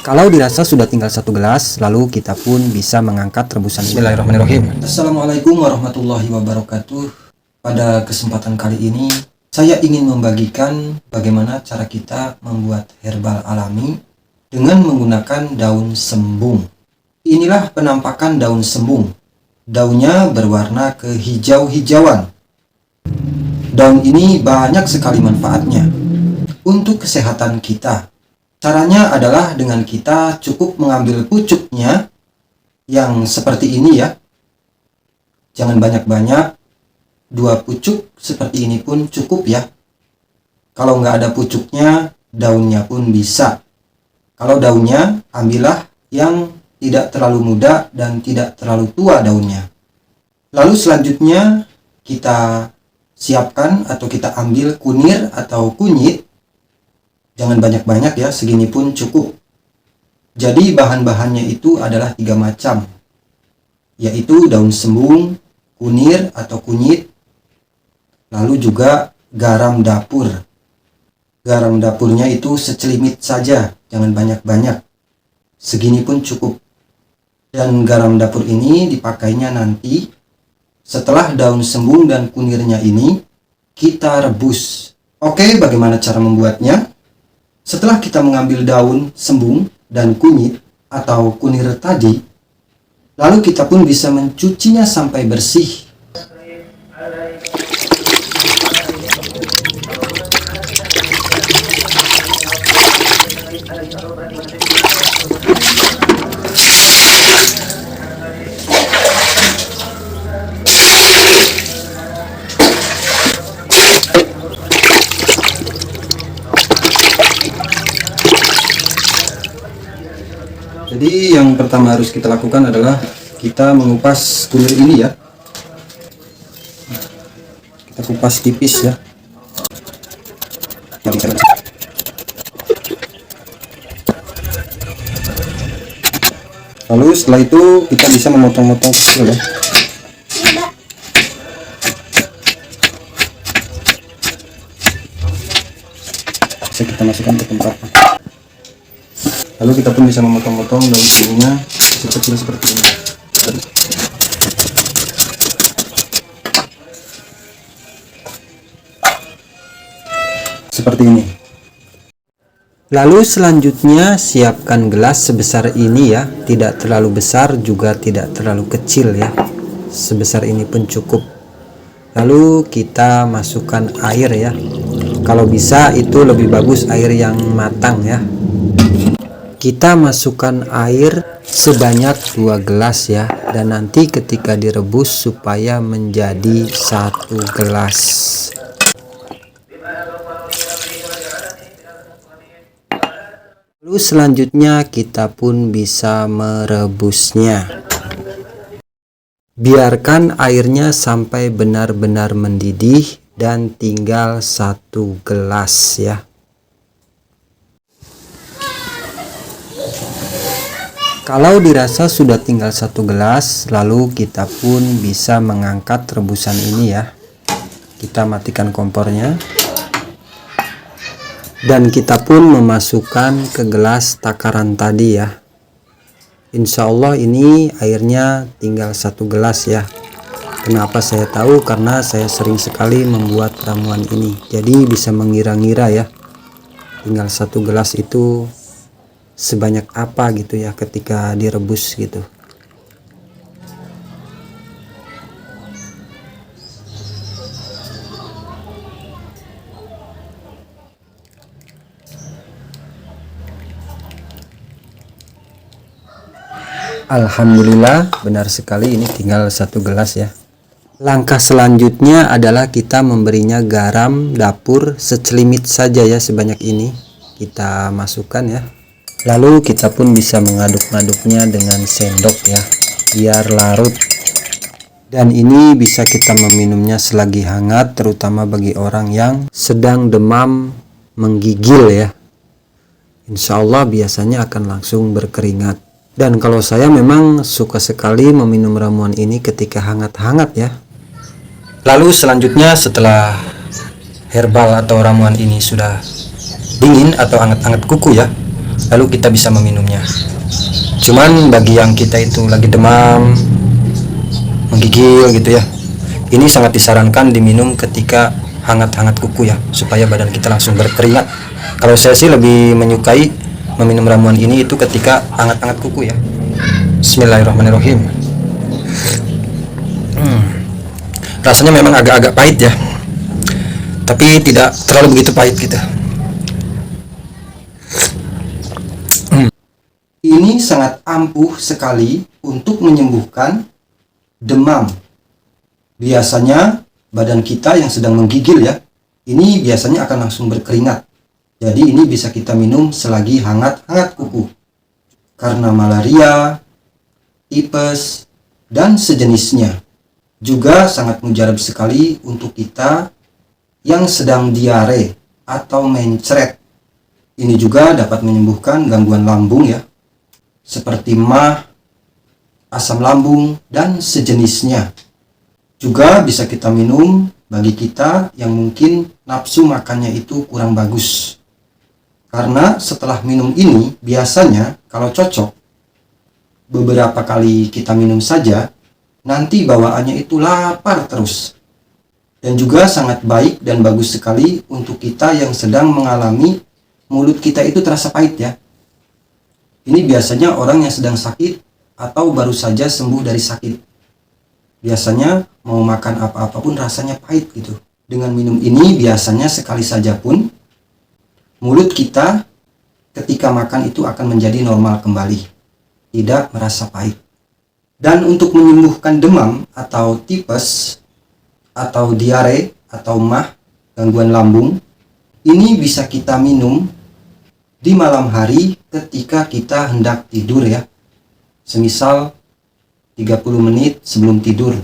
Kalau dirasa sudah tinggal 1 gelas, lalu kita pun bisa mengangkat rebusan. Bismillahirrahmanirrahim. Assalamualaikum warahmatullahi wabarakatuh. Pada kesempatan kali ini, saya ingin membagikan bagaimana cara kita membuat herbal alami dengan menggunakan daun sembung. Inilah penampakan daun sembung. Daunnya berwarna kehijau-hijauan. Daun ini banyak sekali manfaatnya untuk kesehatan kita. Caranya adalah dengan kita cukup mengambil pucuknya yang seperti ini ya. Jangan banyak-banyak, 2 pucuk seperti ini pun cukup ya. Kalau nggak ada pucuknya, daunnya pun bisa. Kalau daunnya, ambillah yang tidak terlalu muda dan tidak terlalu tua daunnya. Lalu selanjutnya kita siapkan atau kita ambil kunir atau kunyit. Jangan banyak-banyak ya, segini pun cukup. Jadi bahan-bahannya itu adalah 3 macam, yaitu daun sembung, kunir atau kunyit, lalu juga garam dapur. Garam dapurnya itu secelimit saja, jangan banyak-banyak. Segini pun cukup. Dan garam dapur ini dipakainya nanti setelah daun sembung dan kunirnya ini kita rebus. Oke, bagaimana cara membuatnya? Setelah kita mengambil daun sembung dan kunyit atau kunir tadi, lalu kita pun bisa mencucinya sampai bersih. Jadi yang pertama harus kita lakukan adalah kita mengupas kunir ini ya. Kita kupas tipis ya. Lalu setelah itu kita bisa memotong-motong kecil ya. Bisa kita masukkan ke tempat. Lalu kita pun bisa memotong-motong daun sembungnya kecil-kecil seperti ini. Seperti ini. Lalu selanjutnya siapkan gelas sebesar ini ya, tidak terlalu besar juga tidak terlalu kecil ya. Sebesar ini pun cukup. Lalu kita masukkan air ya. Kalau bisa itu lebih bagus air yang matang ya. Kita masukkan air sebanyak 2 gelas ya, dan nanti ketika direbus supaya menjadi 1 gelas. Lalu selanjutnya kita pun bisa merebusnya. Biarkan airnya sampai benar-benar mendidih dan tinggal 1 gelas ya. Kalau dirasa sudah tinggal 1 gelas, lalu kita pun bisa mengangkat rebusan ini ya. Kita matikan kompornya. Dan kita pun memasukkan ke gelas takaran tadi ya. Insya Allah ini airnya tinggal 1 gelas ya. Kenapa saya tahu? Karena saya sering sekali membuat ramuan ini. Jadi bisa mengira-ngira ya. Tinggal 1 gelas itu sebanyak apa gitu ya ketika direbus gitu. Alhamdulillah benar sekali, ini tinggal 1 gelas ya. Langkah selanjutnya adalah kita memberinya garam dapur secelimit saja ya, sebanyak ini kita masukkan ya. Lalu kita pun bisa mengaduk-aduknya dengan sendok ya, biar larut. Dan ini bisa kita meminumnya selagi hangat, terutama bagi orang yang sedang demam menggigil ya. Insya Allah biasanya akan langsung berkeringat. Dan kalau saya memang suka sekali meminum ramuan ini ketika hangat-hangat ya. Lalu selanjutnya setelah herbal atau ramuan ini sudah dingin atau hangat-hangat kuku ya, lalu kita bisa meminumnya. Cuman bagi yang kita itu lagi demam, menggigil gitu ya, ini sangat disarankan diminum ketika hangat-hangat kuku ya, supaya badan kita langsung berkeringat. Kalau saya sih lebih menyukai meminum ramuan ini itu ketika hangat-hangat kuku ya. Bismillahirrahmanirrahim. Rasanya memang agak-agak pahit ya, tapi tidak terlalu begitu pahit gitu. Ini sangat ampuh sekali untuk menyembuhkan demam. Biasanya badan kita yang sedang menggigil ya, ini biasanya akan langsung berkeringat. Jadi ini bisa kita minum selagi hangat-hangat kuku. Karena malaria, tipes, dan sejenisnya. Juga sangat mujarab sekali untuk kita yang sedang diare atau mencret. Ini juga dapat menyembuhkan gangguan lambung ya, seperti mah, asam lambung, dan sejenisnya. Juga bisa kita minum bagi kita yang mungkin nafsu makannya itu kurang bagus. Karena setelah minum ini, biasanya kalau cocok, beberapa kali kita minum saja, nanti bawaannya itu lapar terus. Dan juga sangat baik dan bagus sekali untuk kita yang sedang mengalami mulut kita itu terasa pahit ya. Ini biasanya orang yang sedang sakit atau baru saja sembuh dari sakit. Biasanya mau makan apa-apa pun rasanya pahit gitu. Dengan minum ini biasanya sekali saja pun mulut kita ketika makan itu akan menjadi normal kembali. Tidak merasa pahit. Dan untuk menyembuhkan demam atau tipes atau diare atau mah, gangguan lambung, ini bisa kita minum di malam hari ketika kita hendak tidur ya. Semisal 30 menit sebelum tidur.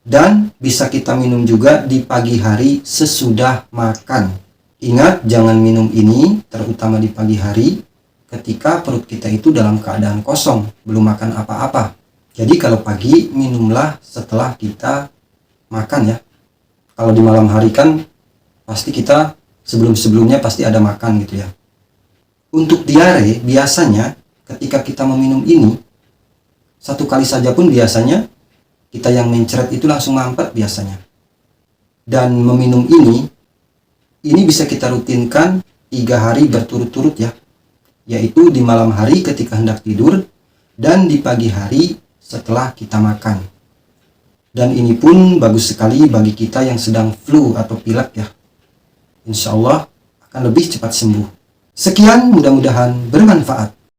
Dan bisa kita minum juga di pagi hari sesudah makan. Ingat, jangan minum ini terutama di pagi hari ketika perut kita itu dalam keadaan kosong, belum makan apa-apa. Jadi kalau pagi minumlah setelah kita makan ya. Kalau di malam hari kan pasti kita sebelum-sebelumnya pasti ada makan gitu ya. Untuk diare, biasanya ketika kita meminum ini, satu kali saja pun biasanya kita yang mencret itu langsung mampet biasanya. Dan meminum ini bisa kita rutinkan 3 hari berturut-turut ya. Yaitu di malam hari ketika hendak tidur dan di pagi hari setelah kita makan. Dan ini pun bagus sekali bagi kita yang sedang flu atau pilek ya. Insya Allah akan lebih cepat sembuh. Sekian, mudah-mudahan bermanfaat.